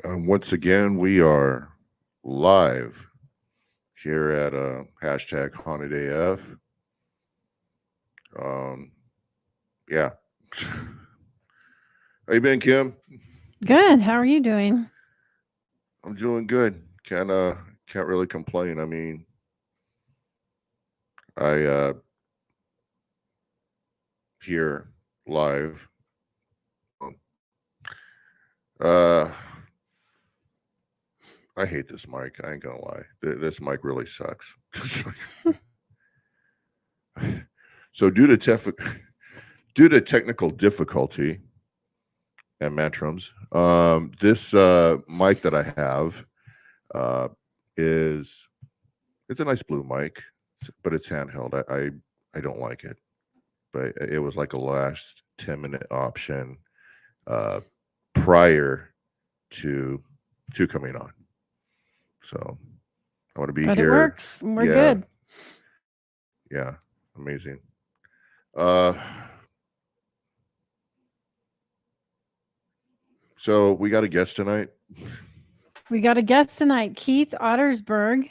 Once again, we are live here at hashtag Haunted AF. Um, yeah. How you been, Kim? Good. How are you doing? I'm doing good. Can't really complain. I mean, I here live. Um, uh, I hate this mic. I ain't gonna lie. This mic really sucks. So due to technical difficulty and mantrums, this mic that I have uh, is it's a nice blue mic, but it's handheld. I don't like it, but it was like a last 10-minute option uh, prior to coming on. So I want to be But it here. works. We're Yeah, good. yeah, amazing. Uh, so we got a guest tonight. We got a guest tonight, Keith Ottersburg.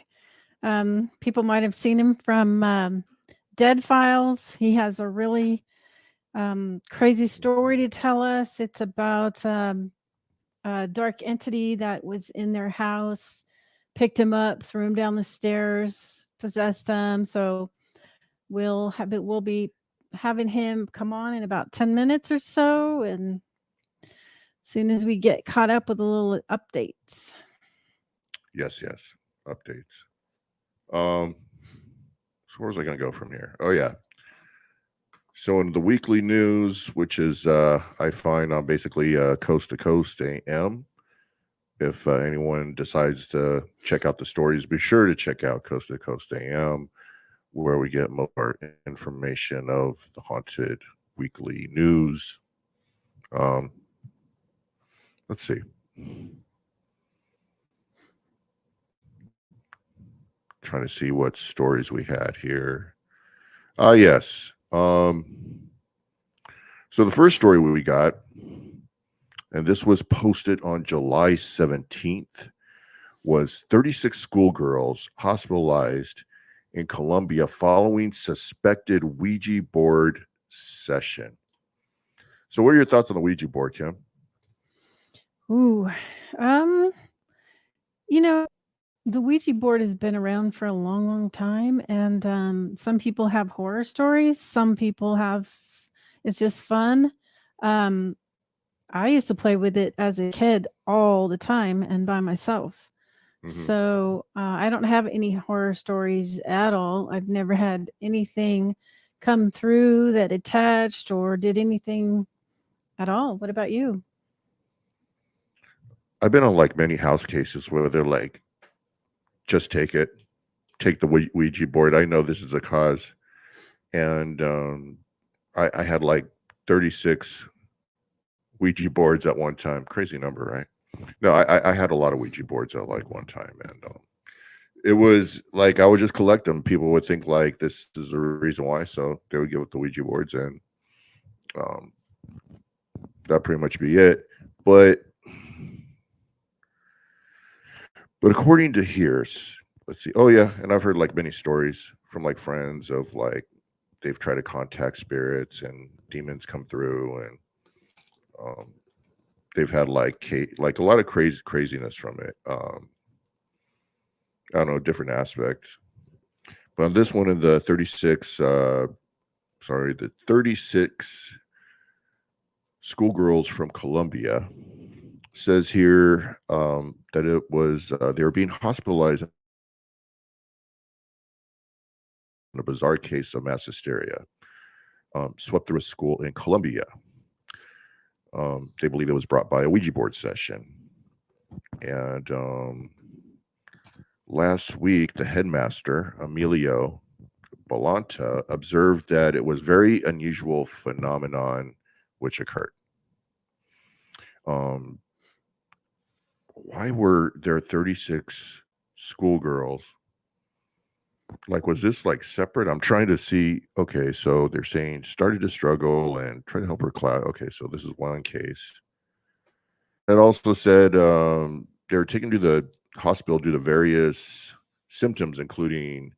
People might have seen him from Dead Files. He has a really crazy story to tell us. It's about a dark entity that was in their house, picked him up, threw him down the stairs, possessed him. So we'll be having him come on in about 10 minutes or so, and soon as we get caught up with a little updates. Yes, yes, updates. Um, so where's I gonna go from here? Oh yeah. So in the weekly news, which is I find on basically Coast to Coast AM. If anyone decides to check out the stories, be sure to check out Coast to Coast AM, where we get more information of the haunted weekly news. Um, let's see. Trying to see what stories we had here. Yes. So the first story we got, and this was posted on July 17th, was 36 schoolgirls hospitalized in Colombia following suspected Ouija board session. So, what are your thoughts on the Ouija board, Kim? Ooh, um, you know, the Ouija board has been around for a long, long time, and some people have horror stories. Some people have it's just fun. Um, I used to play with it as a kid all the time and by myself. Mm-hmm. So I don't have any horror stories at all. I've never had anything come through that attached or did anything at all. What about you? I've been on like many house cases where they're like, just take it, take the Ouija board. I know this is a cause. And I had like 36 Ouija boards at one time. Crazy number, right? No, I had a lot of Ouija boards at like one time. And it was like I would just collect them. People would think like this is the reason why. So they would give it the Ouija boards and um, that pretty much be it. But according to here's, let's see. Oh yeah, and I've heard like many stories from like friends of like they've tried to contact spirits and demons come through, and um, they've had like a lot of craziness from it. I don't know, different aspects. But on this one in the 36, the 36 schoolgirls from Colombia says here that it was they were being hospitalized in a bizarre case of mass hysteria swept through a school in Colombia. They believe it was brought by a Ouija board session. And last week, the headmaster, Emilio Balanta, observed that it was very unusual phenomenon which occurred. Um, why were there 36 schoolgirls? Like, was this like separate? I'm trying to see. Okay, so they're saying started to struggle and try to help her class. Okay, so this is one case. It also said they were taken to the hospital due to various symptoms, including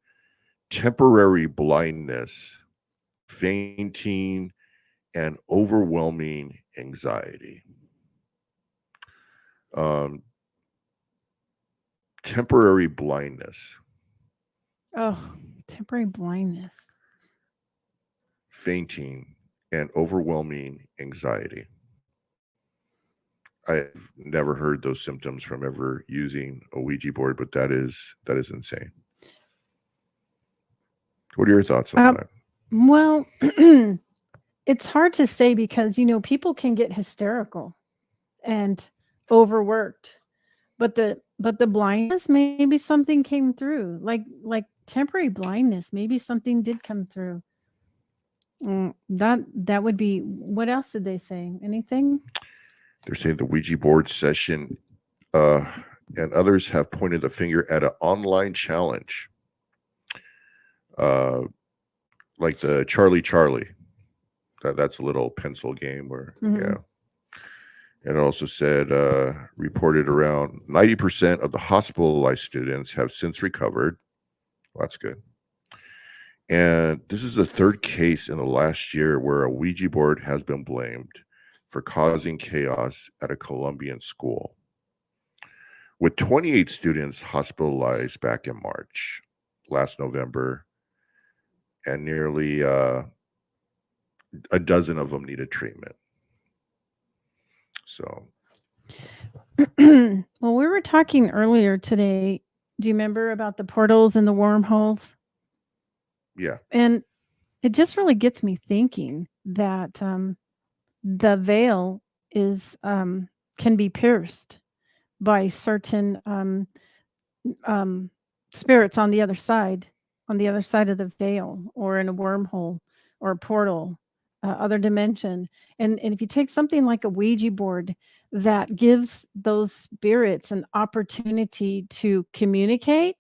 temporary blindness, fainting, and overwhelming anxiety. Temporary blindness, Oh, temporary blindness. fainting, and overwhelming anxiety. I've never heard those symptoms from ever using a Ouija board, but that is insane. What are your thoughts on that? Well, it's hard to say because, people can get hysterical and overworked, but the blindness, maybe something came through, like temporary blindness, maybe something did come through. That would be. What else did they say? Anything? They're saying the Ouija board session and others have pointed the finger at an online challenge, like the Charlie. That's a little pencil game where, yeah. And it also said reported around 90% of the hospitalized students have since recovered. Well, that's good. And this is the third case in the last year where a Ouija board has been blamed for causing chaos at a Colombian school, with 28 students hospitalized back in March, last November, and nearly a dozen of them needed treatment. So, well, we were talking earlier today. Do you remember about the portals and the wormholes? yeah. And it just really gets me thinking that the veil is can be pierced by certain spirits on the other side of the veil, or in a wormhole or a portal, other dimension. And if you take something like a Ouija board that gives those spirits an opportunity to communicate,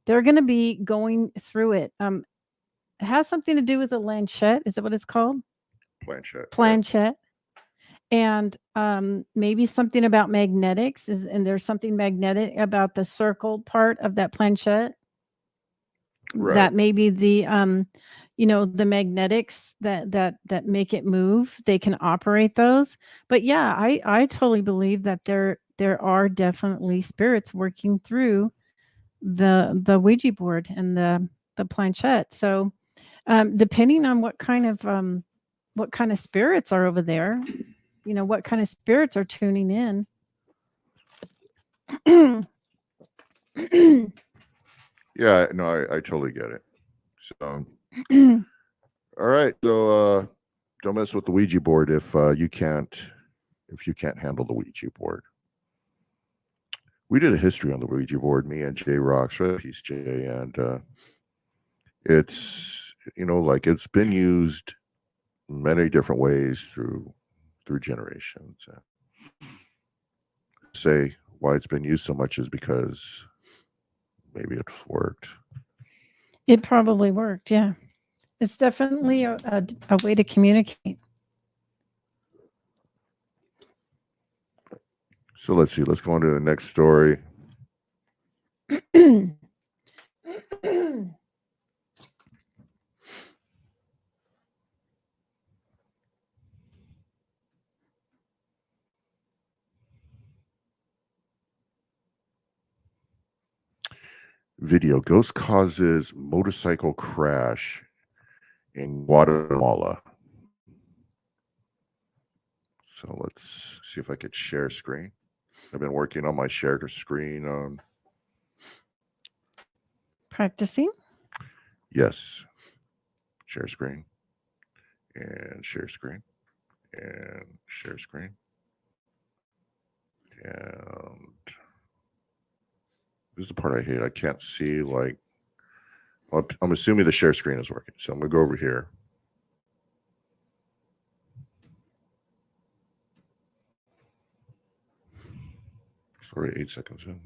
they're going to be going through it. It has something to do with a planchette. Is that what it's called? Planchette. And maybe something about magnetics and there's something magnetic about the circle part of that planchette. Right. That maybe the the magnetics that make it move, they can operate those. But yeah, I totally believe that there are definitely spirits working through the Ouija board and the planchette. So depending on what kind of spirits are over there, what kind of spirits are tuning in. Yeah, no, I totally get it. So, all right. So, don't mess with the Ouija board if you can't handle the Ouija board. We did a history on the Ouija board, me and Jay Rocks, right? Peace, Jay, and it's like it's been used many different ways through generations. Say why it's been used so much is because maybe it worked. It probably worked, yeah. It's definitely a way to communicate. So let's see. Let's go on to the next story. Video: ghost causes motorcycle crash in Guatemala. So let's see if I could share screen. I've been working on my share screen on Practicing. Yes. Share screen. And share screen. And share screen. And this is the part I hate. I can't see, like, I'm assuming the share screen is working. So I'm going to go over here. Sorry, 8 seconds in.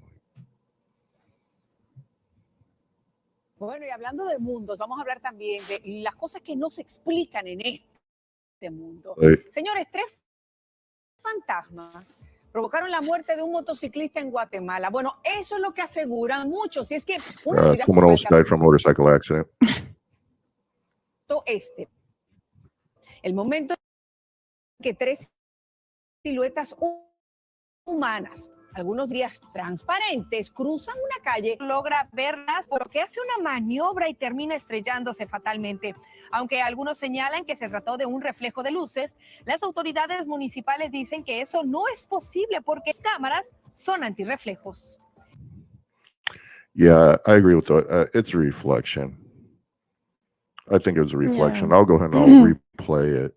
Bueno, y hablando de mundos, vamos a hablar también de las cosas que no se explican en este mundo. Señores, 3 fantasmas provocaron la muerte de un motociclista en Guatemala. Bueno, eso es lo que aseguran muchos. Y es que una vida Someone else died from a motorcycle accident. el momento en que 3 siluetas humanas, algunos días transparentes, cruzan una calle. Logra verlas porque hace una maniobra y termina estrellándose fatalmente. Aunque algunos señalan que se trató de un reflejo de luces, las autoridades municipales dicen que eso no es posible porque las cámaras son antirreflejos. Yeah, I agree with that. It's a reflection. I think it was a reflection. Yeah. I'll go ahead and I'll replay it.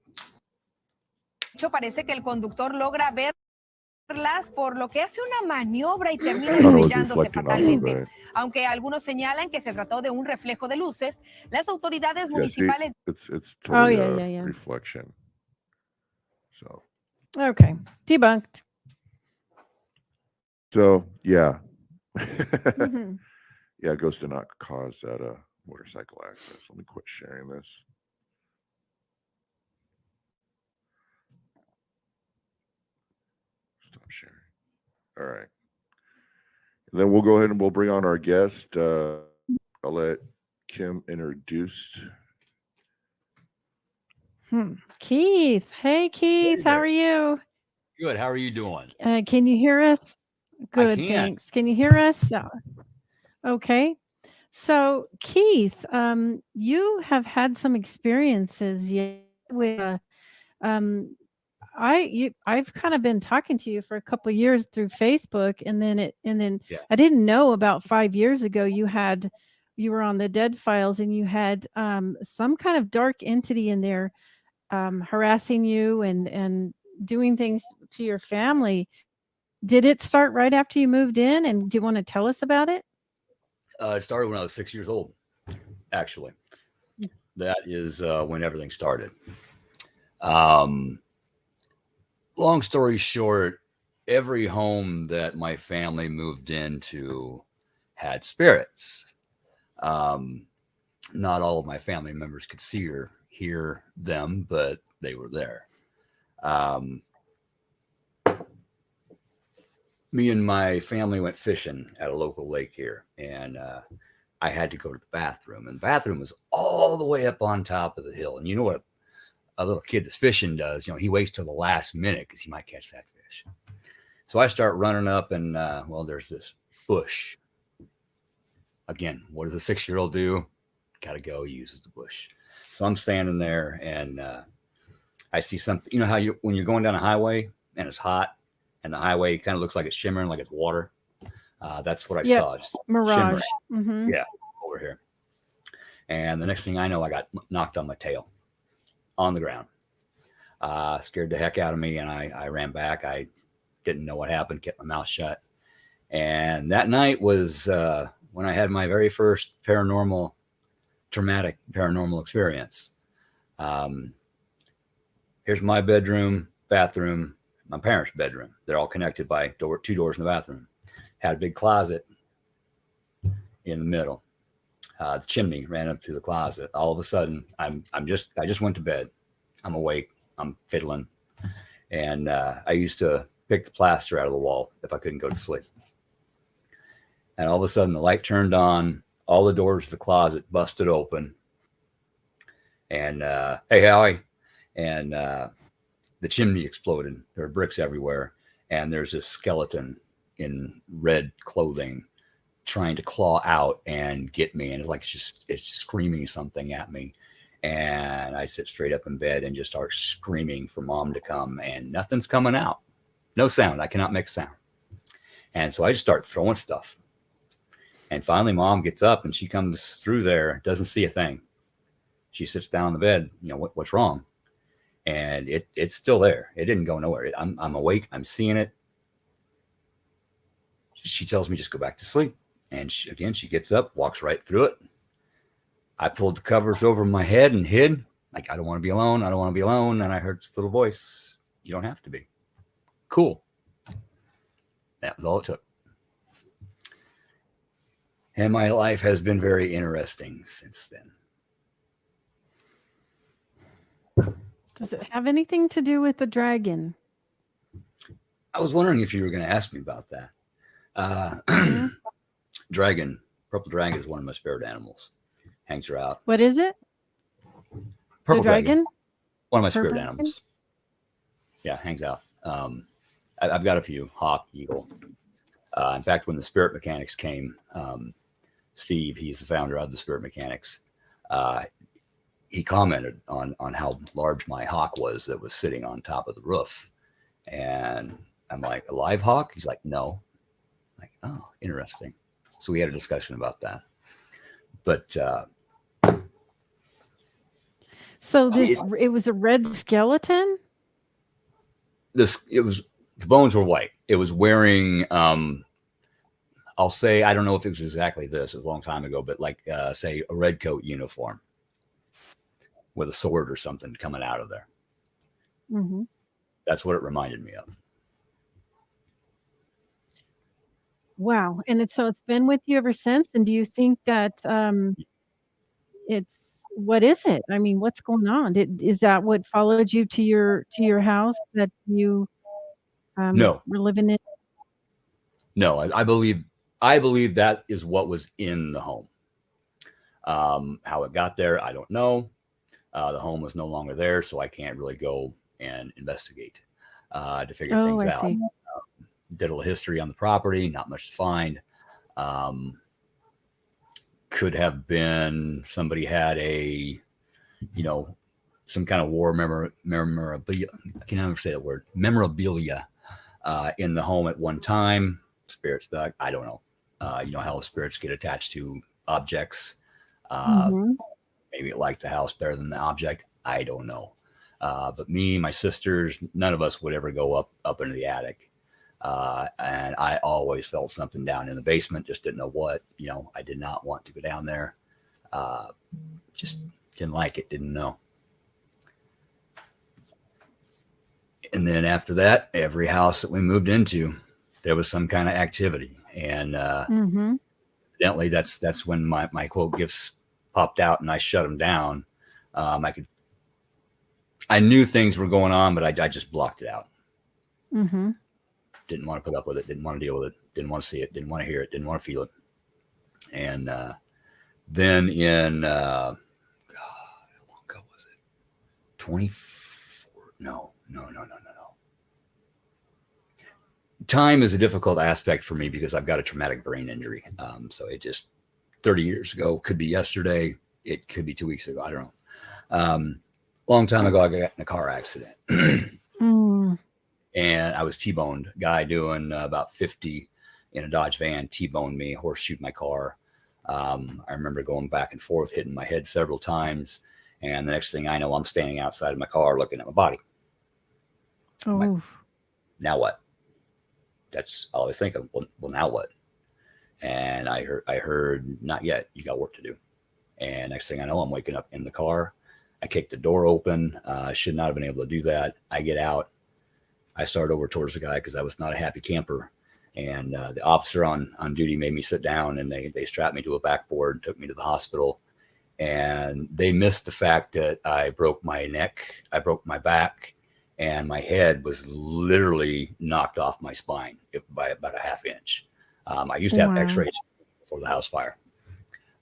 De hecho, parece que el conductor logra verlas por lo que hace una maniobra y termina I thought it was estrellándose reflecting off of fatalmente. it. Aunque algunos señalan que se trató de un reflejo de luces, las autoridades Yeah, see, municipales it's totally yeah. reflection. So Okay. Debunked. yeah. Mhm. Yeah, it goes to not cause that motorcycle accident. So let me quit sharing this. Stop sharing. All right. And then we'll go ahead and we'll bring on our guest. I'll let Kim introduce. Keith. Hey, Keith. How there. are you? Good. How are you doing? Can you hear us? Good, can. thanks. Can you hear us? Okay. So, Keith, you have had some experiences with I've kind of been talking to you for a couple years through Facebook, and then Yeah. I didn't know about 5 years ago you were on the Dead Files, and you had some kind of dark entity in there harassing you and doing things to your family. Did it start right after you moved in, and do you want to tell us about it? It started when I was 6 years old, actually. That is when everything started. Long story short, every home that my family moved into had spirits. Not all of my family members could see or hear them, but they were there. Me and my family went fishing at a local lake here, and I had to go to the bathroom, and the bathroom was all the way up on top of the hill. And you know what a little kid that's fishing does? You know, he waits till the last minute because he might catch that fish. So I start running up, and there's this bush. Again, what does a 6-year-old do? Got to go. He uses the bush. So I'm standing there, and I see something. You know how when you're going down a highway and it's hot, and the highway kind of looks like it's shimmering, like it's water. That's what I saw. Just Mirage. shimmering. Yeah, over here. And the next thing I know, I got knocked on my tail on the ground. Scared the heck out of me, and I ran back. I didn't know what happened, kept my mouth shut. And that night was when I had my very first traumatic paranormal experience. Here's my bedroom, bathroom, my parents' bedroom. They're all connected by two doors in the bathroom. Had a big closet in the middle. The chimney ran up to the closet. All of a sudden, I just went to bed. I'm awake. I'm fiddling, and I used to pick the plaster out of the wall if I couldn't go to sleep. And all of a sudden, the light turned on. All the doors of the closet busted open. And hey, Howie, and the chimney exploded. There were bricks everywhere, and there's this skeleton in red clothing trying to claw out and get me, and it's screaming something at me. And I sit straight up in bed and just start screaming for Mom to come, and nothing's coming out. No sound. I cannot make sound. And so I just start throwing stuff. And finally, Mom gets up, and she comes through there, doesn't see a thing. She sits down on the bed. You know, what's wrong? And it's still there. It didn't go nowhere. I'm awake. I'm seeing it. She tells me just go back to sleep. And she gets up, walks right through it. I pulled the covers over my head and hid. Like, I don't want to be alone. I don't want to be alone. And I heard this little voice. You don't have to be. Cool. That was all it took. And my life has been very interesting since then. Does it have anything to do with the dragon? I was wondering if you were going to ask me about that. Mhm. Purple dragon is one of my spirit animals. Hangs her out. What is it? Purple The dragon? one of my Purple spirit dragon? animals. Yeah, hangs out. I've got a few: hawk, eagle. In fact, when the Spirit Mechanics came, Steve, he's the founder of the Spirit Mechanics. He commented on how large my hawk was that was sitting on top of the roof, and I'm like, a live hawk? He's like, no. I'm like, oh, interesting. So we had a discussion about that. But So it was a red skeleton? the bones were white. It was wearing I'll say, I don't know if it was exactly this, it was a long time ago, but like say a red coat uniform with a sword or something coming out of there. Mm-hmm. That's what it reminded me of. Wow. And it's been with you ever since. And do you think that what is it? I mean, what's going on? Is that what followed you to your house that you No, were living in? no, I believe that is what was in the home. How it got there, I don't know. The home was no longer there, so I can't really go and investigate to figure things I out. see. Did a little history on the property, not much to find. Could have been somebody had some kind of war memorabilia. I can't ever say that word. Memorabilia in the home at one time. Spirits back. I don't know. You know how spirits get attached to objects. Mhm. Maybe it liked the house better than the object. I don't know. But me, my sisters, none of us would ever go up into the attic. And I always felt something down in the basement. Just didn't know what. I did not want to go down there. Just didn't like it. Didn't know. And then after that, every house that we moved into, there was some kind of activity. And Mhm. evidently, that's when my quote gifts popped out, and I shut them down. I knew things were going on, but I just blocked it out. Mhm. Didn't want to put up with it. Didn't want to deal with it. Didn't want to see it. Didn't want to hear it. Didn't want to feel it. And then in how long ago was it? 24? No. Time is a difficult aspect for me because I've got a traumatic brain injury. So it just 30 years ago, could be yesterday. It could be 2 weeks ago. I don't know. Long time ago, I got in a car accident. Mm. And I was T-boned. Guy doing about 50 in a Dodge van, T-boned me, horseshoed my car. I remember going back and forth, hitting my head several times. And the next thing I know, I'm standing outside of my car looking at my body. Like, Oh. now what? That's all I was thinking. Well, now what? And I heard, not yet. You got work to do. And next thing I know, I'm waking up in the car. I kicked the door open. I should not have been able to do that. I get out. I started over towards the guy because I was not a happy camper. And the officer on duty made me sit down, and they strapped me to a backboard, took me to the hospital. And they missed the fact that I broke my neck, I broke my back, and my head was literally knocked off my spine by about a half inch. I used to have Wow. x-rays before the house fire.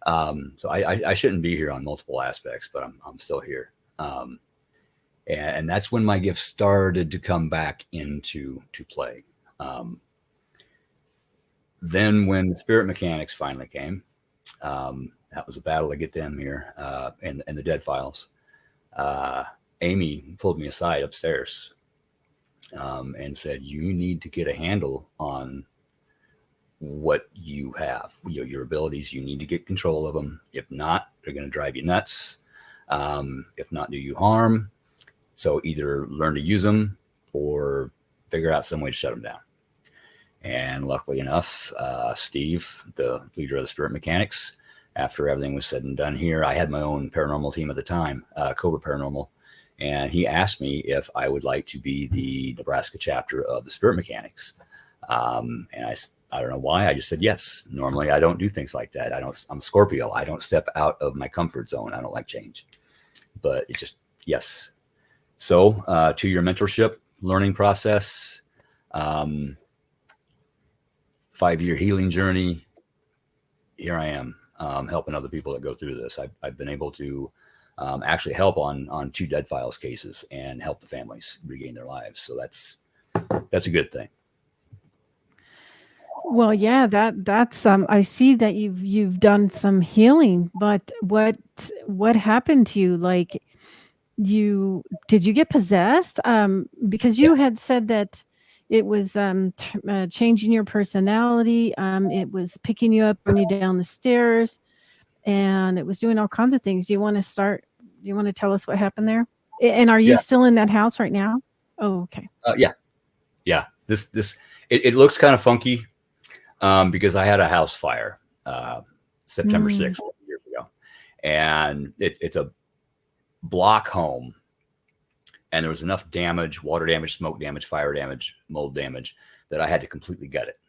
So I shouldn't be here on multiple aspects, but I'm still here. And that's when my gifts started to come back into play. Then when the Spirit Mechanics finally came, that was a battle to get them here, and the Dead Files. Amy pulled me aside upstairs and said, you need to get a handle on what you have, your abilities. You need to get control of them. If not, they're going to drive you nuts. If not, do you harm. So either learn to use them or figure out some way to shut them down. And luckily enough, Steve, the leader of the Spirit Mechanics, after everything was said and done here, I had my own paranormal team at the time, Cobra Paranormal. And he asked me if I would like to be the Nebraska chapter of the Spirit Mechanics. And I don't know why. I just said yes. Normally, I don't do things like that. I'm Scorpio. I don't step out of my comfort zone. I don't like change. But it just, yes. So 2-year mentorship, learning process. 5-year healing journey. Here I am, helping other people that go through this. I've been able to actually help on 2 dead files cases and help the families regain their lives. So that's a good thing. Well, yeah, that's I see that you've done some healing, but what happened to you? Like did you get possessed? Because you had said that it was changing your personality. It was picking you up, bringing you down the stairs, and it was doing all kinds of things. Do you want to tell us what happened there? And are you Yes. still in that house right now? Oh, okay. Yeah. It looks kind of funky because I had a house fire September 6th years ago, and it's a block home, and there was enough damage, water damage, smoke damage, fire damage, mold damage, that I had to completely gut it.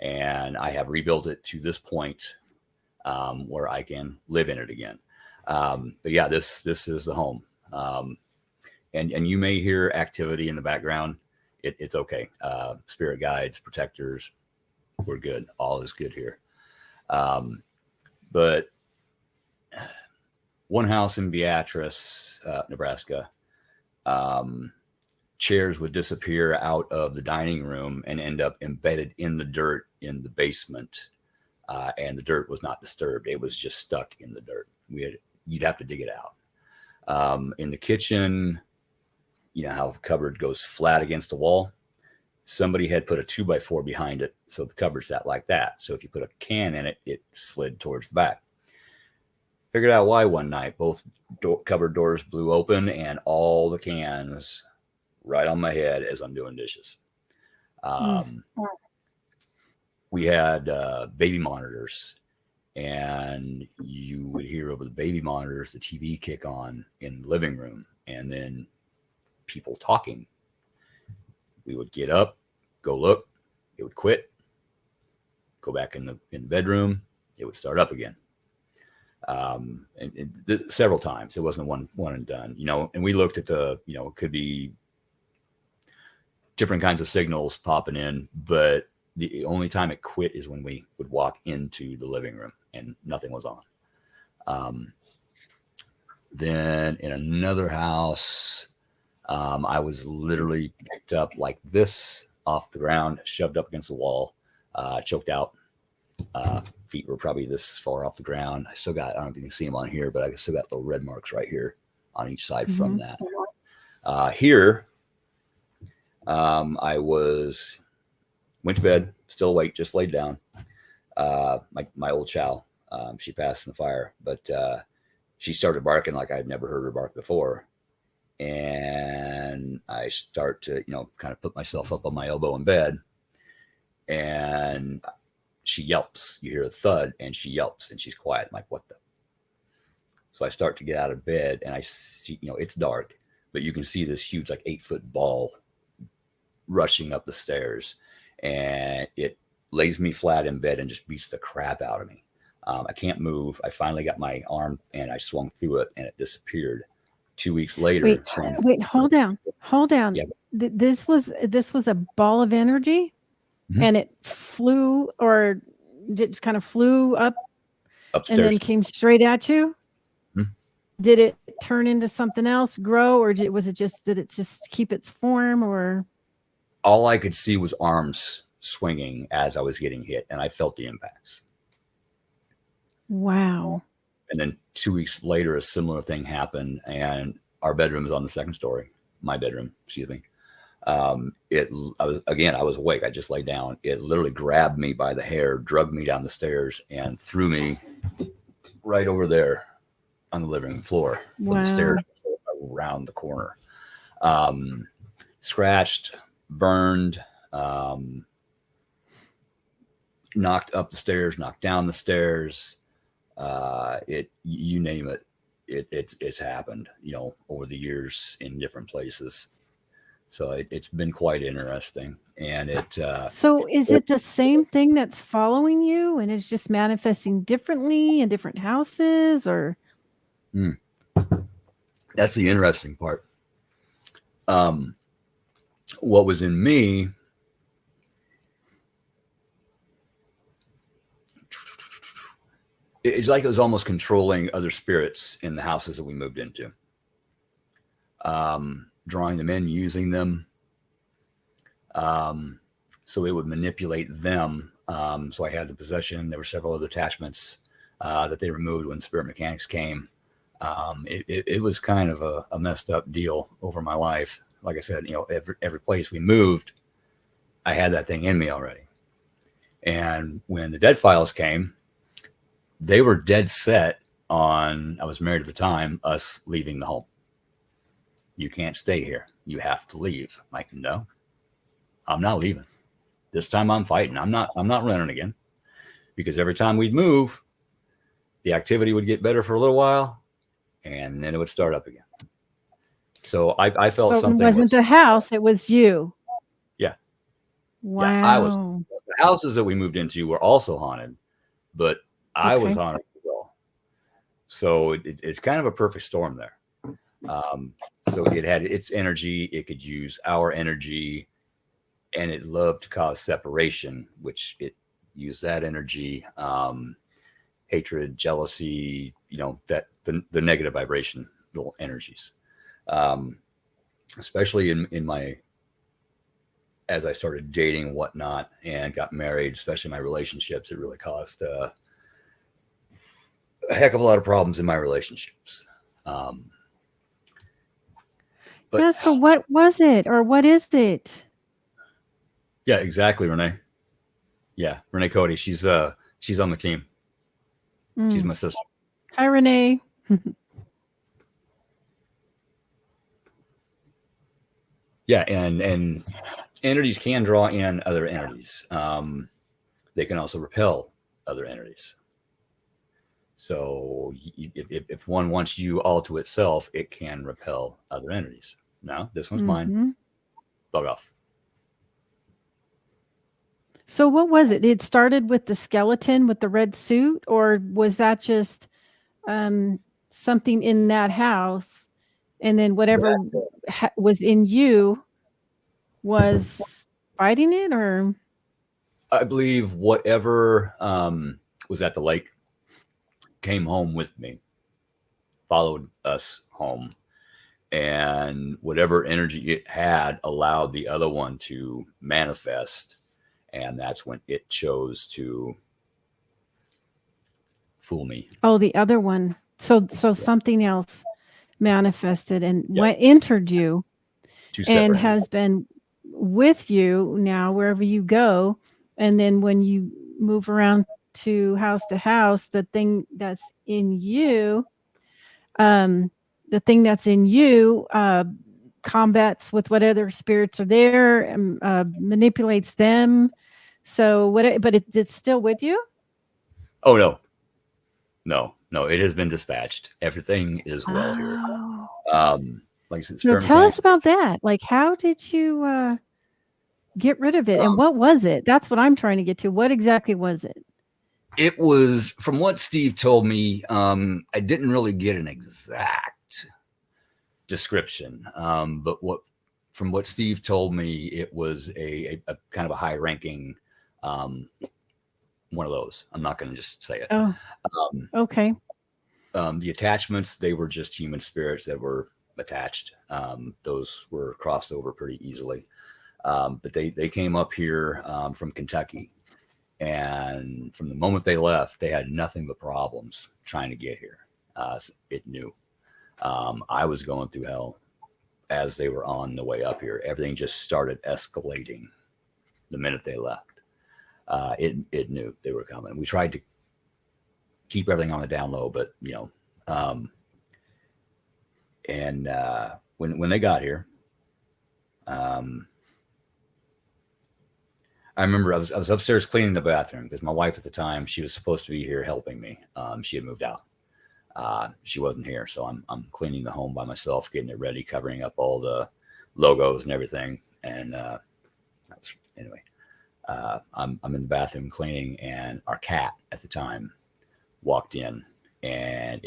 And I have rebuilt it to this point where I can live in it again. But yeah, this is the home. And you may hear activity in the background. It's okay. Spirit guides, protectors, we're good. All is good here. But one house in Beatrice, Nebraska, chairs would disappear out of the dining room and end up embedded in the dirt in the basement. And the dirt was not disturbed. It was just stuck in the dirt. You'd have to dig it out. In the kitchen, you know how the cupboard goes flat against the wall? Somebody had put a 2x4 behind it, so the cupboard sat like that. So if you put a can in it, it slid towards the back. Figured out why one night. Both cupboard doors blew open and all the cans right on my head as I'm doing dishes. We had baby monitors, and you would hear over the baby monitors the TV kick on in the living room, and then people talking. We would get up, go look, it would quit, go back in the bedroom, it would start up again. Several times. It wasn't one and done, you know. And we looked at it could be different kinds of signals popping in, but the only time it quit is when we would walk into the living room and nothing was on. Then in another house, I was literally picked up like this off the ground, shoved up against the wall, choked out. Feet were probably this far off the ground. I still got, I don't know if you can see them on here, but I still got little red marks right here on each side from that. Here, I went to bed, still awake, just laid down. My old chow, she passed in the fire, but she started barking like I'd never heard her bark before. And I start to, kind of put myself up on my elbow in bed, and she yelps. You hear a thud, and she yelps, and she's quiet. I'm like, what the? So I start to get out of bed, and I see, it's dark, but you can see this huge, like 8-foot ball rushing up the stairs, and it lays me flat in bed and just beats the crap out of me. I can't move. I finally got my arm, and I swung through it, and it disappeared. 2 weeks later. Wait, hold down. Yeah. This was a ball of energy, and it flew, or just kind of flew up upstairs and then came straight at you. Did it turn into something else, grow, or did it just keep its form? Or all I could see was arms swinging as I was getting hit, and I felt the impacts. Wow. And then 2 weeks later, a similar thing happened, and our bedroom is on the second story. My bedroom, excuse me. I was awake. I just laid down. It literally grabbed me by the hair, drugged me down the stairs, and threw me right over there on the living room floor from the stairs around the corner. Scratched, burned, knocked up the stairs, knocked down the stairs. You name it, it's happened, over the years in different places. So it's been quite interesting. And so is it the same thing that's following you, and it's just manifesting differently in different houses, or? That's the interesting part. What was in me it's like it was almost controlling other spirits in the houses that we moved into, drawing them in, using them. So it would manipulate them. So I had the possession. There were several other attachments that they removed when spirit mechanics came. It was kind of a messed up deal over my life. Like I said, every place we moved, I had that thing in me already. And when the Dead Files came, they were dead set on, I was married at the time, us leaving the home. You can't stay here. You have to leave. I'm like, no, I'm not leaving. This time I'm fighting. I'm not running again, because every time we'd move, the activity would get better for a little while, and then it would start up again. So I felt So something. it wasn't the house; it was you. Yeah. Wow. Yeah, the houses that we moved into were also haunted, but I was haunted as well. So it's kind of a perfect storm there. So it had its energy. It could use our energy, and it loved to cause separation, which it used that energy, hatred, jealousy, that the negative vibration little energies, especially in my, as I started dating and whatnot and got married, especially my relationships, it really caused a heck of a lot of problems in my relationships. But yeah. So what was it, or what is it? yeah, exactly, Renee. Yeah, Renee Cody. She's on my team. She's my sister. Hi, Renee. Yeah, and entities can draw in other entities. They can also repel other entities. So if one wants you all to itself, it can repel other entities. No, this one's mine. Bug off. So what was it? It started with the skeleton with the red suit, or was that just something in that house, and then whatever was in you was fighting it? Or I believe whatever was at the lake came home with me, followed us home, and whatever energy it had allowed the other one to manifest, and that's when it chose to fool me. Oh, the other one. So something else manifested and entered you, and has been with you now wherever you go. And then when you move around to house, the thing that's in you, combats with what other spirits are there and manipulates them. So but it's still with you? Oh, no, it has been dispatched. Everything is well here. Like I said, so tell us about that. Like, how did you get rid of it, and what was it? That's what I'm trying to get to. What exactly was it? It was, from what Steve told me, I didn't really get an exact description, but from what Steve told me, it was a kind of a high-ranking one of those. I'm not going to just say it. Oh, okay. The attachments, they were just human spirits that were attached. Those were crossed over pretty easily. But they came up here from Kentucky. And from the moment they left, they had nothing but problems trying to get here. It knew. I was going through hell as they were on the way up here. Everything just started escalating the minute they left. It knew they were coming. We tried to keep everything on the down low, but when they got here, I remember I was upstairs cleaning the bathroom because my wife at the time, she was supposed to be here helping me. She had moved out. She wasn't here, so I'm cleaning the home by myself, getting it ready, covering up all the logos and everything. And anyway, I'm in the bathroom cleaning, and our cat at the time walked in, and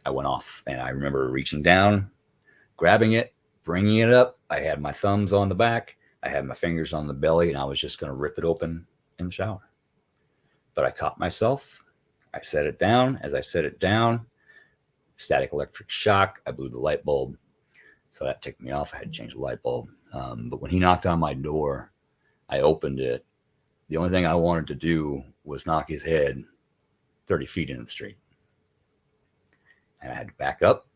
I went off. And I remember reaching down, grabbing it, bringing it up. I had my thumbs on the back. I had my fingers on the belly, and I was just going to rip it open in the shower. But I caught myself. I set it down. As I set it down, static electric shock. I blew the light bulb. So that ticked me off. I had to change the light bulb. But when he knocked on my door, I opened it. The only thing I wanted to do was knock his head 30 feet into the street. And I had to back up.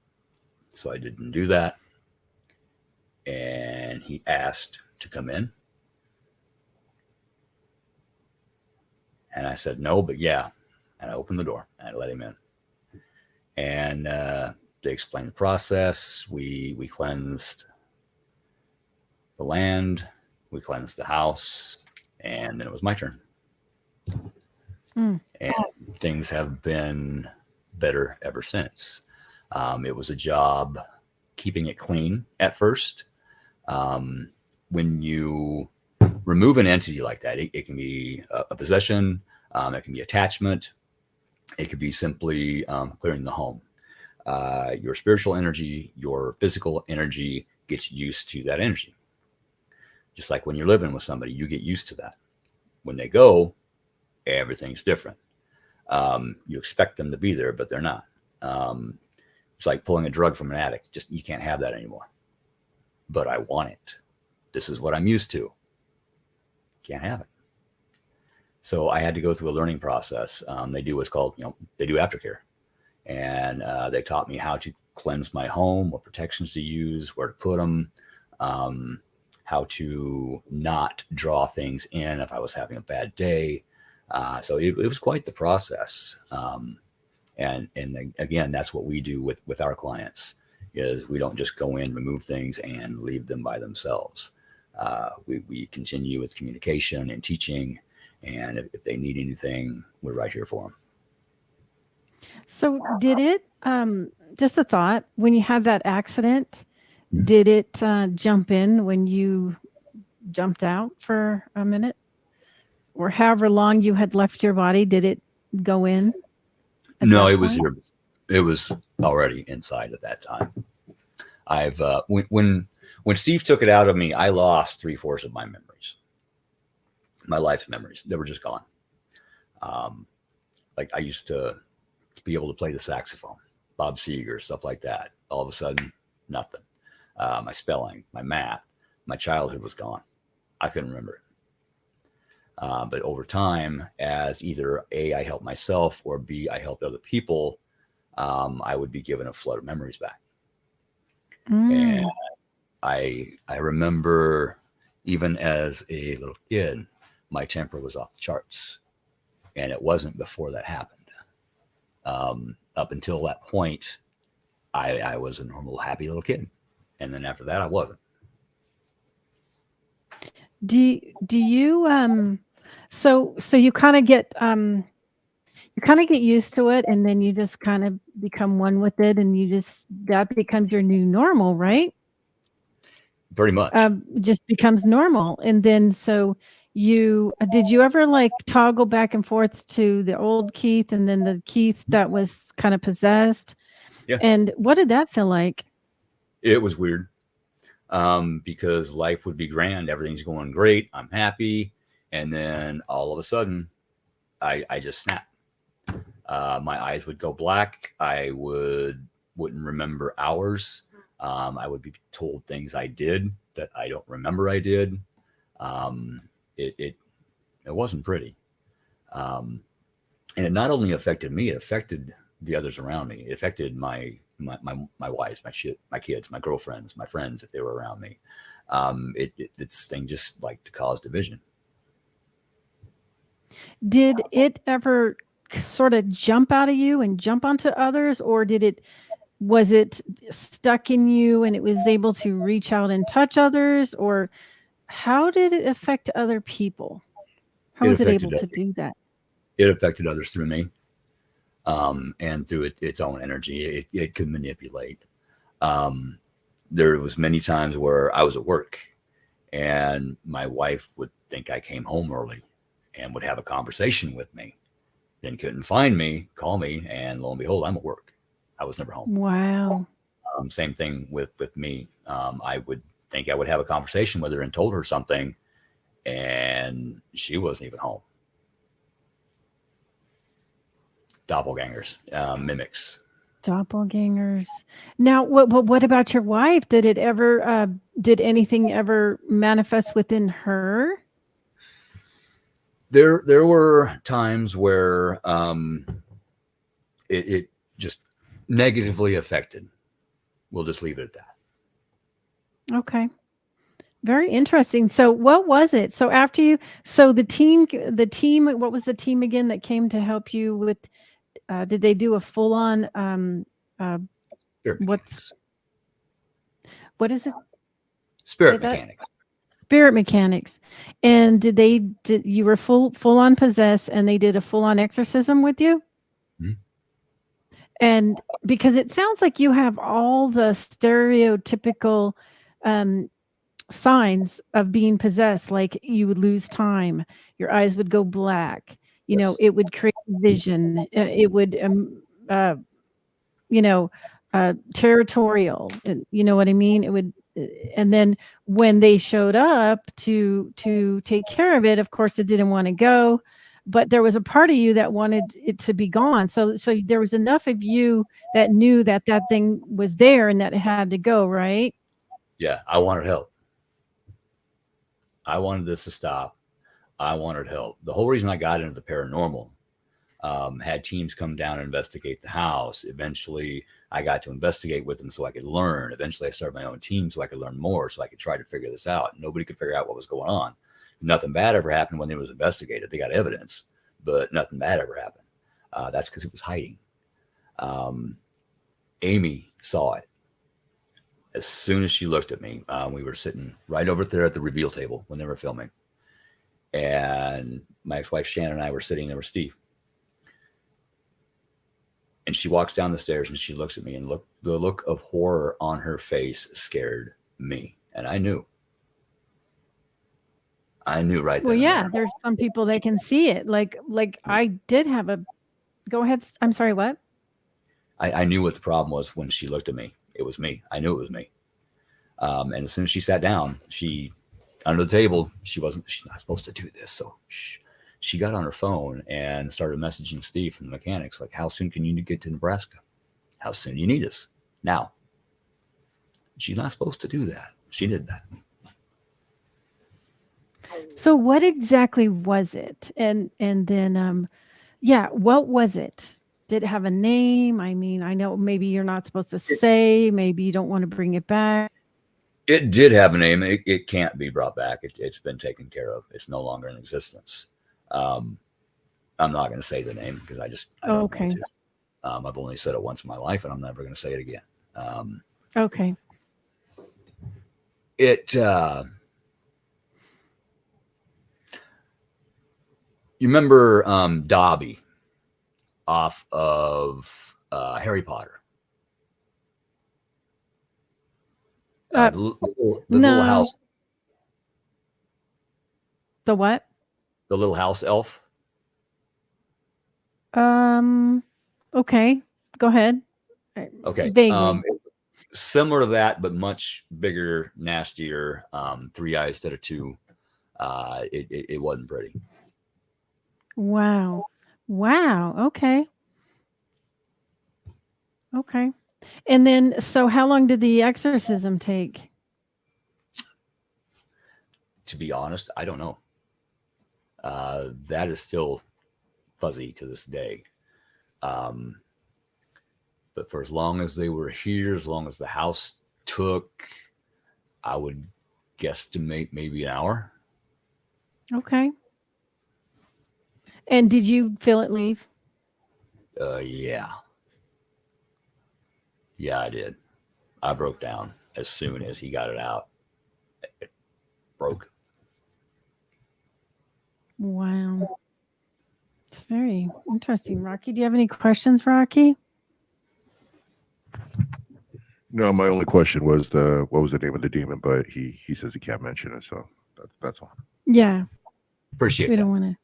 So I didn't do that. And he asked to come in. And I said, no, but yeah. And I opened the door and I let him in. And they explained the process. We cleansed the land. We cleansed the house. And then it was my turn. And things have been better ever since. It was a job keeping it clean at first. When you remove an entity like that, it can be a possession, it can be attachment, it could be simply clearing the home. Your spiritual energy, your physical energy gets used to that energy. Just like when you're living with somebody, you get used to that. When they go, everything's different. You expect them to be there, but they're not. It's like pulling a drug from an addict. Just you can't have that anymore. But I want it. This is what I'm used to. Can't have it. So I had to go through a learning process. They do what's called, they do aftercare. And they taught me how to cleanse my home, what protections to use, where to put them, how to not draw things in if I was having a bad day. So it was quite the process. And again, that's what we do with our clients is we don't just go in, remove things and leave them by themselves. We continue with communication and teaching. And if they need anything, we're right here for them. So did it, just a thought, when you had that accident, did it jump in when you jumped out for a minute? Or however long you had left your body, did it go in? No, it was here. It was already inside at that time. When Steve took it out of me, I lost 3/4 of my memories, my life memories. They were just gone. Like I used to be able to play the saxophone, Bob Seger, stuff like that. All of a sudden, nothing. My spelling, my math, my childhood was gone. I couldn't remember it. But over time, as either A, I helped myself, or B, I helped other people, I would be given a flood of memories back. And I remember even as a little kid, my temper was off the charts. And it wasn't before that happened. Up until that point, I was a normal, happy little kid. And then after that, I wasn't. Do you so you kind of get used to it, and then you just kind of become one with it, and that becomes your new normal, right? Pretty much. Just becomes normal. And then so did you ever like toggle back and forth to the old Keith and then the Keith that was kind of possessed? Yeah. And what did that feel like? It was weird. Because life would be grand. Everything's going great. I'm happy. And then all of a sudden I just snapped. My eyes would go black. I wouldn't remember hours. I would be told things I did that I don't remember I did. It wasn't pretty. And it not only affected me, it affected the others around me. It affected my wives, my kids, my girlfriends, my friends, if they were around me. This thing just like to cause division. Did it ever sort of jump out of you and jump onto others, or was it stuck in you and it was able to reach out and touch others, or how did it affect other people? How was it able to do that? It affected others through me. And through its own energy, it could manipulate. There was many times where I was at work and my wife would think I came home early and would have a conversation with me, then couldn't find me, call me, and lo and behold, I'm at work. I was never home. Wow. Same thing with me. I would think I would have a conversation with her and told her something, and she wasn't even home. doppelgangers, mimics. Doppelgangers. Now, what about your wife? Did it ever? Did anything ever manifest within her? There were times where it just negatively affected. We'll just leave it at that. Okay. Very interesting. So what was it? So after you, so the team, what was the team again that came to help you with, did they do a full on, Spirit what is it? Spirit Say that? mechanics. Spirit mechanics. And did you were full on possessed and they did a full on exorcism with you? Mhm. And because it sounds like you have all the stereotypical, signs of being possessed, like you would lose time, your eyes would go black, Yes. it would create vision, it would territorial, you know what I mean, it would, and then when they showed up to take care of it, of course it didn't want to go, but there was a part of you that wanted it to be gone, so there was enough of you that knew that thing was there and that it had to go, right? Yeah, I wanted help. I wanted this to stop. I wanted help. The whole reason I got into the paranormal, had teams come down and investigate the house. Eventually, I got to investigate with them so I could learn. Eventually, I started my own team so I could learn more, so I could try to figure this out. Nobody could figure out what was going on. Nothing bad ever happened when it was investigated. They got evidence, but nothing bad ever happened. That's because it was hiding. Amy saw it. As soon as she looked at me, we were sitting right over there at the reveal table when they were filming. And my ex-wife Shannon and I were sitting there with Steve. And she walks down the stairs and she looks at me, and the look of horror on her face scared me. And I knew right then. Well, yeah, there's some people that can see it. Like I did have a, go ahead. I'm sorry, what? I knew what the problem was when she looked at me. It was me. I knew it was me. And as soon as she sat down, under the table, she's not supposed to do this. So she got on her phone and started messaging Steve from the mechanics, like, how soon can you get to Nebraska? How soon do you need us? Now. She's not supposed to do that. She did that. So what exactly was it? And then, what was it? Did it have a name? I mean, I know maybe you're not supposed to say, maybe you don't want to bring it back. It did have a name. It can't be brought back. It's been taken care of. It's no longer in existence. I'm not going to say the name because I don't Okay. want to. I've only said it once in my life, and I'm never going to say it again. Okay. You remember Dobby off of Harry Potter? The no. little house. The what? The little house elf. Okay. Go ahead. Okay. Vaguely. Similar to that, but much bigger, nastier. 3 eyes instead of 2. It wasn't pretty. Wow. Okay. And then, so how long did the exorcism take? To be honest, I don't know. That is still fuzzy to this day. But for as long as they were here, as long as the house took, I would guesstimate maybe an hour. Okay. And did you feel it leave? Yeah. Yeah, I did. I broke down as soon as he got it out. It broke. Wow. It's very interesting. Rocky, do you have any questions, Rocky? No, my only question was what was the name of the demon, but he says he can't mention it, so that's all. Yeah. Appreciate We that. don't want to.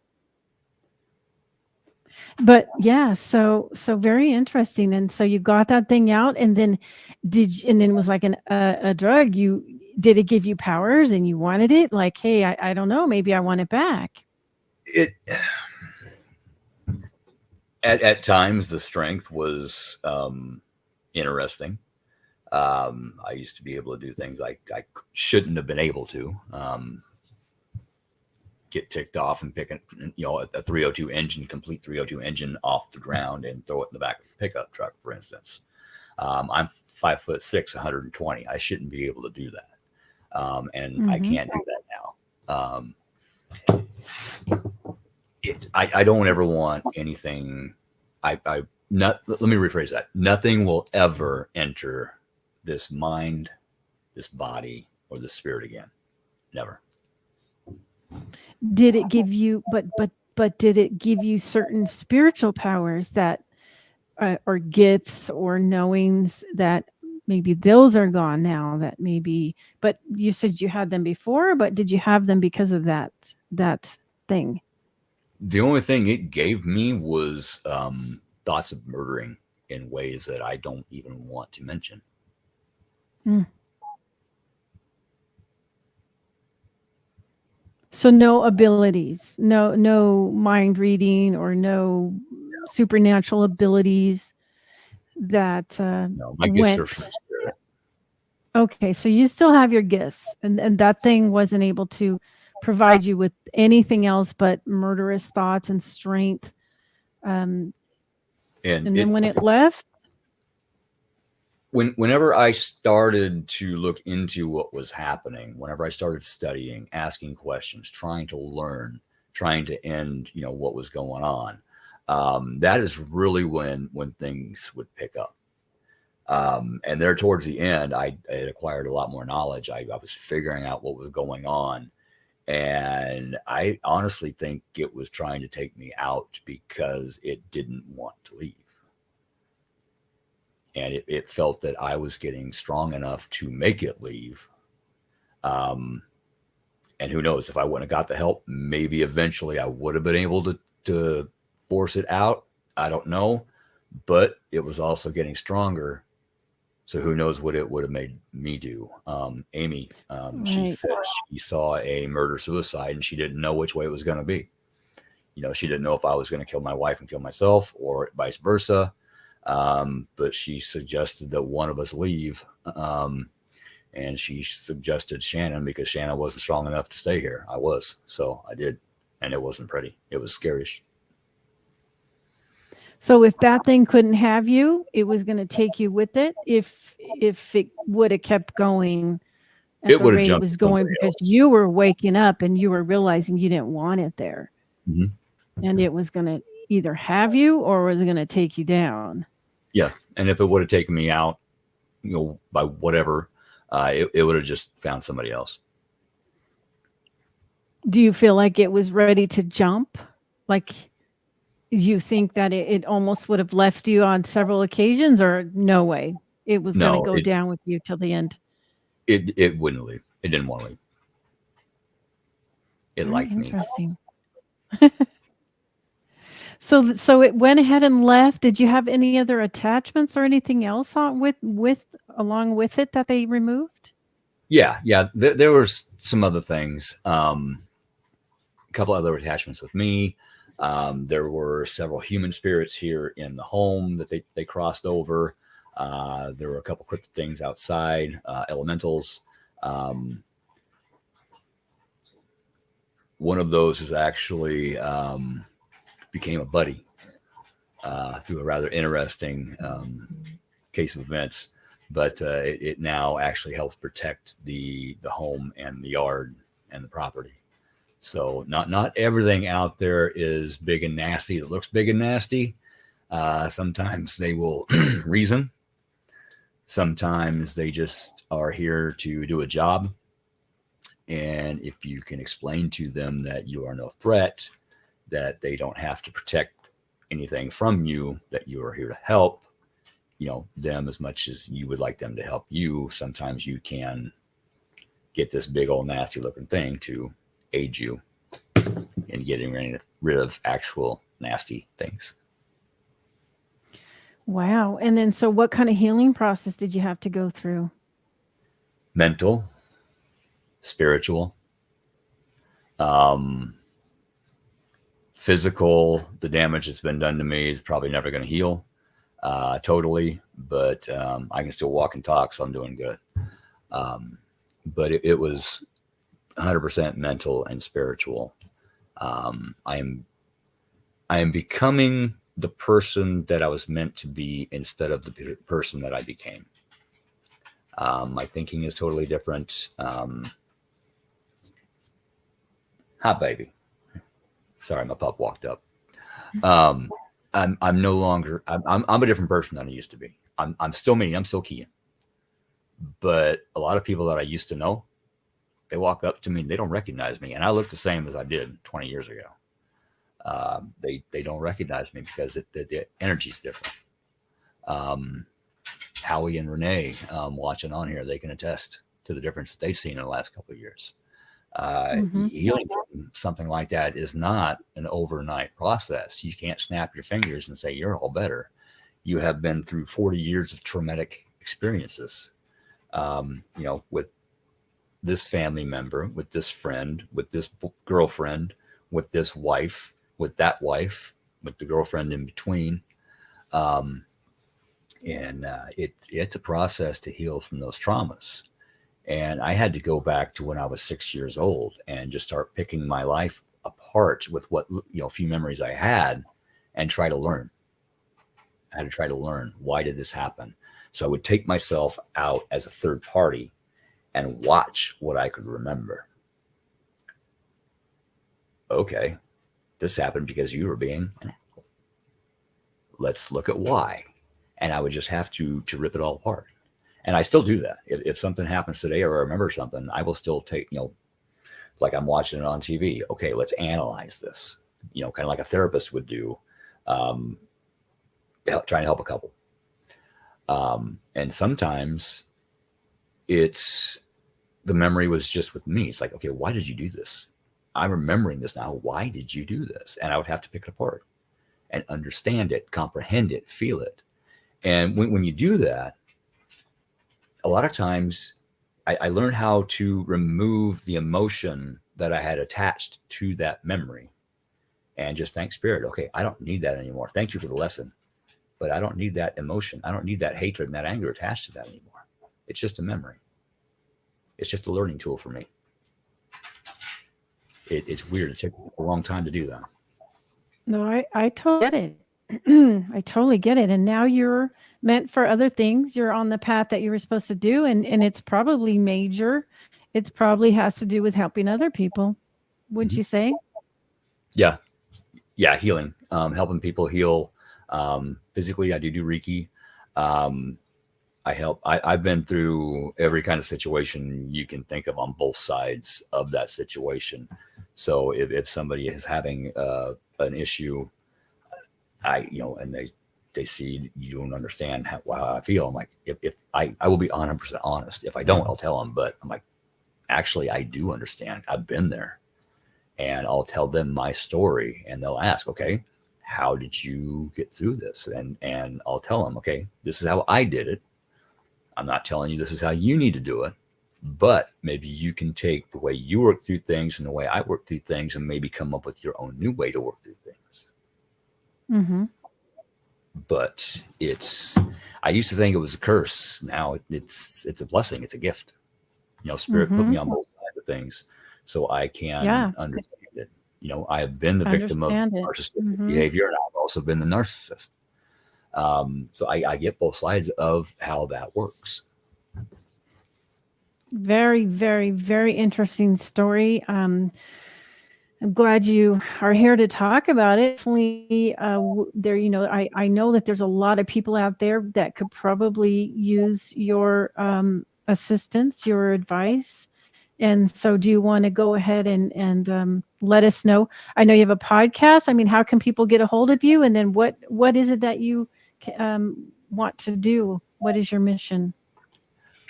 But yeah, so very interesting. And so you got that thing out, and then and then it was like a drug. Did it give you powers and you wanted it? Like, hey, I don't know, maybe I want it back. At times, the strength was interesting. I used to be able to do things I shouldn't have been able to. Get ticked off and pick a 302 engine, complete 302 engine off the ground and throw it in the back of a pickup truck, for instance. I'm 5'6", 120. I shouldn't be able to do that. And I can't do that now. I don't ever want anything. Let me rephrase that. Nothing will ever enter this mind, this body, or this spirit again. Never. Did it give you, but did it give you certain spiritual powers that, or gifts or knowings that maybe those are gone now, that maybe, but you said you had them before, but did you have them because of that thing? The only thing it gave me was thoughts of murdering in ways that I don't even want to mention. So no abilities, no mind reading or no supernatural abilities that No, my gifts are from spirit. Okay, so you still have your gifts, and that thing wasn't able to provide you with anything else but murderous thoughts and strength. And then when it left, whenever I started to look into what was happening, whenever I started studying, asking questions, trying to learn, trying to end, what was going on, that is really when things would pick up. And there towards the end, I had acquired a lot more knowledge. I was figuring out what was going on. And I honestly think it was trying to take me out because it didn't want to leave. And it felt that I was getting strong enough to make it leave. And who knows, if I wouldn't have got the help, maybe eventually I would have been able to force it out. I don't know. But it was also getting stronger. So who knows what it would have made me do. Amy, she said she saw a murder-suicide and she didn't know which way it was going to be. She didn't know if I was going to kill my wife and kill myself or vice versa. But she suggested that one of us leave. And she suggested Shannon because Shannon wasn't strong enough to stay here. I was. So I did. And it wasn't pretty. It was scarish. So if that thing couldn't have you, it was going to take you with it. If it would have kept going at the rate it was going, because you were waking up and you were realizing you didn't want it there. And it was going to either have you or was it going to take you down. Yeah. And if it would have taken me out, by whatever, it would have just found somebody else. Do you feel like it was ready to jump? Like, you think that it almost would have left you on several occasions, or no way? It was going to go down with you till the end. It wouldn't leave. It didn't want to leave. It liked me. Interesting. So it went ahead and left. Did you have any other attachments or anything else along with it that they removed? Yeah. There was some other things. A couple other attachments with me. There were several human spirits here in the home that they crossed over. There were a couple cryptic things outside, elementals. One of those is actually became a buddy through a rather interesting case of events, but it now actually helps protect the home and the yard and the property. So not everything out there is big and nasty. It looks big and nasty. Sometimes they will reason. Sometimes they just are here to do a job. And if you can explain to them that you are no threat, that they don't have to protect anything from you, that you are here to help, them as much as you would like them to help you, sometimes you can get this big old nasty looking thing to aid you in getting rid of actual nasty things. Wow. And then, so what kind of healing process did you have to go through? Mental, spiritual, Physical, the damage that's been done to me is probably never going to heal totally, but I can still walk and talk, so I'm doing good. But it was 100% mental and spiritual. I am becoming the person that I was meant to be instead of the person that I became. My thinking is totally different. Hi, baby. Sorry, my pup walked up. I'm no longer. I'm a different person than I used to be. I'm still me. I'm still Kean. But a lot of people that I used to know, they walk up to me and they don't recognize me, and I look the same as I did 20 years ago. They don't recognize me because the energy's different. Howie and Renee watching on here, they can attest to the difference that they've seen in the last couple of years. Healing from something like that is not an overnight process. You can't snap your fingers and say you're all better. You have been through 40 years of traumatic experiences, with this family member, with this friend, with this girlfriend, with this wife, with that wife, with the girlfriend in between. It's a process to heal from those traumas. And I had to go back to when I was 6 years old and just start picking my life apart with what, few memories I had and try to learn. I had to try to learn, why did this happen? So I would take myself out as a third party and watch what I could remember. Okay, this happened because you were being an asshole. Let's look at why. And I would just have to rip it all apart. And I still do that. If something happens today or I remember something, I will still take, like I'm watching it on TV. Okay, let's analyze this, kind of like a therapist would do, trying to help a couple. And sometimes it's the memory was just with me. It's like, okay, why did you do this? I'm remembering this now. Why did you do this? And I would have to pick it apart and understand it, comprehend it, feel it. And when you do that, a lot of times I learned how to remove the emotion that I had attached to that memory and just thank spirit. Okay, I don't need that anymore. Thank you for the lesson, but I don't need that emotion. I don't need that hatred and that anger attached to that anymore. It's just a memory. It's just a learning tool for me. It's weird. It took a long time to do that. No, I totally get it. I totally get it. And now you're meant for other things. You're on the path that you were supposed to do. And it's probably major. It's probably has to do with helping other people. Wouldn't you say? Yeah. Yeah. Healing, helping people heal. Physically, I do Reiki. I help. I've been through every kind of situation you can think of on both sides of that situation. So if somebody is having an issue, and they see you don't understand how I feel. I'm like, if I will be 100% honest. If I don't, I'll tell them. But I'm like, actually, I do understand. I've been there, and I'll tell them my story, and they'll ask, okay, how did you get through this? And I'll tell them, okay, this is how I did it. I'm not telling you this is how you need to do it, but maybe you can take the way you work through things and the way I work through things and maybe come up with your own new way to work through things. Mm-hmm. But I used to think it was a curse. Now it's a blessing. It's a gift. Spirit put me on both sides of things so I can understand it. I have been the victim of narcissistic behavior, and I've also been the narcissist. So I get both sides of how that works. Very, very, very interesting story. I'm glad you are here to talk about it. Definitely, I know that there's a lot of people out there that could probably use your assistance, your advice. And so do you want to go ahead and let us know? I know you have a podcast. I mean, how can people get a hold of you? And then what is it that you want to do? What is your mission?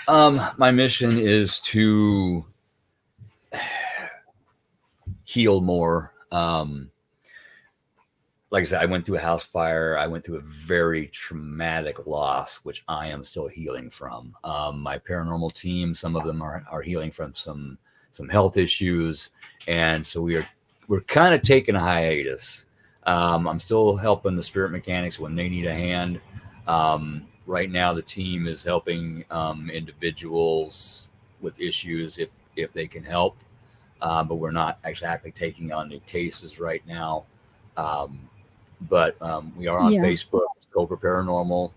My mission is to heal more. Like I said, I went through a house fire. I went through a very traumatic loss, which I am still healing from. My paranormal team, some of them are healing from some health issues. And so we're kind of taking a hiatus. I'm still helping the spirit mechanics when they need a hand. Right now, the team is helping individuals with issues if they can help, but we're not exactly taking on new cases right now. But we are on Facebook. It's Cobra Paranormal.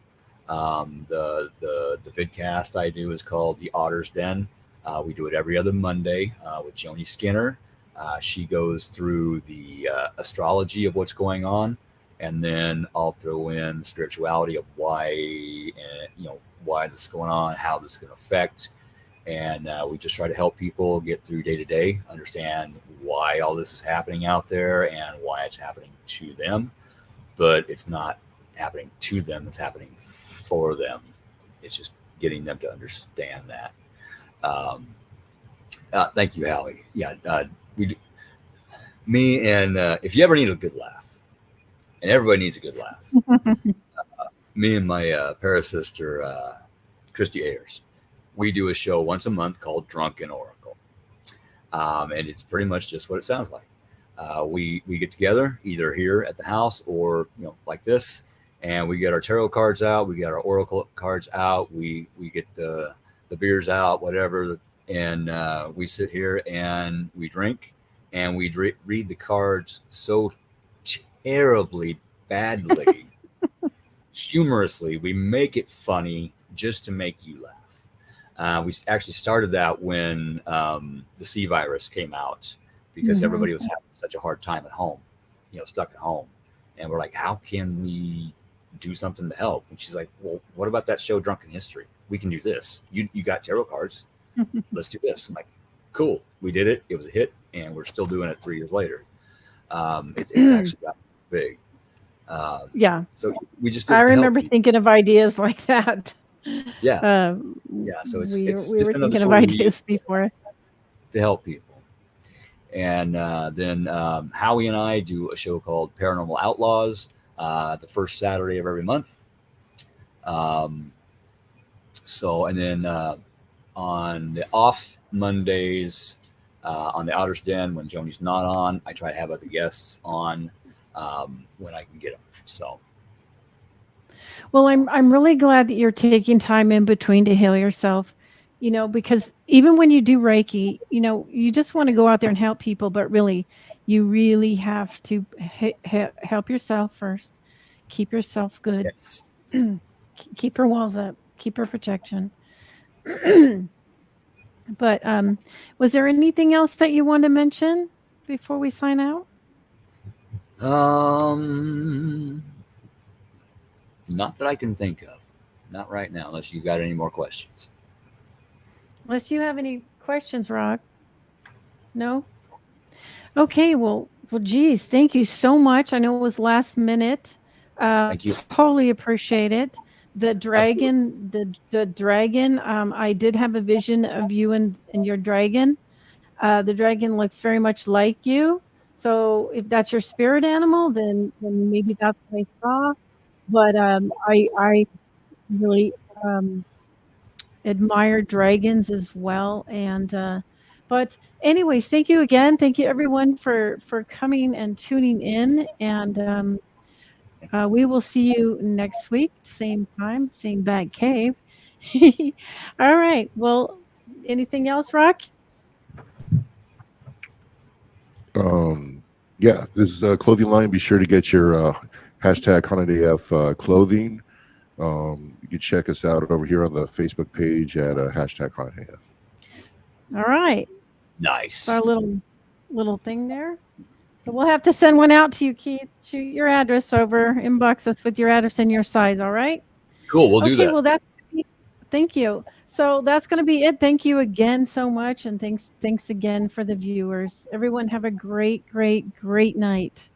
The vidcast I do is called the Otter's Den. We do it every other Monday with Joni Skinner. She goes through the astrology of what's going on, and then I'll throw in the spirituality of why this is going on, how this is going to affect, and we just try to help people get through day to day, understand why all this is happening out there and why it's happening to them. But it's not happening to them; it's happening for them. It's just getting them to understand that. Thank you, Hallie. Yeah, me and if you ever need a good laugh, and everybody needs a good laugh, me and my parasister, Christy Ayers, we do a show once a month called Drunken Oracle, and it's pretty much just what it sounds like. We get together either here at the house or like this, and we get our tarot cards out, we get our oracle cards out, we get the beers out, whatever, and we sit here and we drink and we read the cards so terribly badly, humorously. We make it funny just to make you laugh. We actually started that when the C virus came out, because everybody was having such a hard time at home, stuck at home. And we're like, how can we do something to help? And she's like, well, what about that show Drunken History? We can do this. You got tarot cards. Let's do this. I'm like, cool. We did it. It was a hit, and we're still doing it 3 years later. It's actually got big. Yeah. So we just. I remember thinking of ideas like that. Yeah. So we it's were just another thinking of tool ideas before to help people. And then Howie and I do a show called Paranormal Outlaws the first Saturday of every month. And then on the off Mondays on the Otter's Den, when Joni's not on, I try to have other guests on when I can get them. So. Well, I'm really glad that you're taking time in between to heal yourself, because even when you do Reiki, you just want to go out there and help people, but really, you really have to help yourself first. Keep yourself good. Yes. Keep your walls up. Keep your protection. But was there anything else that you want to mention before we sign out? Not that I can think of. Not right now, unless you got any more questions. Unless you have any questions, Rock. No? Okay, well, geez, thank you so much. I know it was last minute. Thank you. Totally appreciate it. The dragon, the dragon, I did have a vision of you and your dragon. The dragon looks very much like you. So if that's your spirit animal, then maybe that's what I saw. But I really admire dragons as well. And but anyways, thank you again. Thank you everyone for coming and tuning in. And we will see you next week, same time, same bat cave. All right. Well, anything else, Rock? Yeah, this is a clothing line. Be sure to get your hashtag HauntedAF clothing. You can check us out over here on the Facebook page at hashtag HauntedAF. All right. Nice. Our little thing there. So we'll have to send one out to you, Keith. Shoot your address over, inbox us with your address and your size. All right. Cool. We'll do that. Well, thank you. So that's going to be it. Thank you again so much. And thanks again for the viewers. Everyone have a great, great, great night.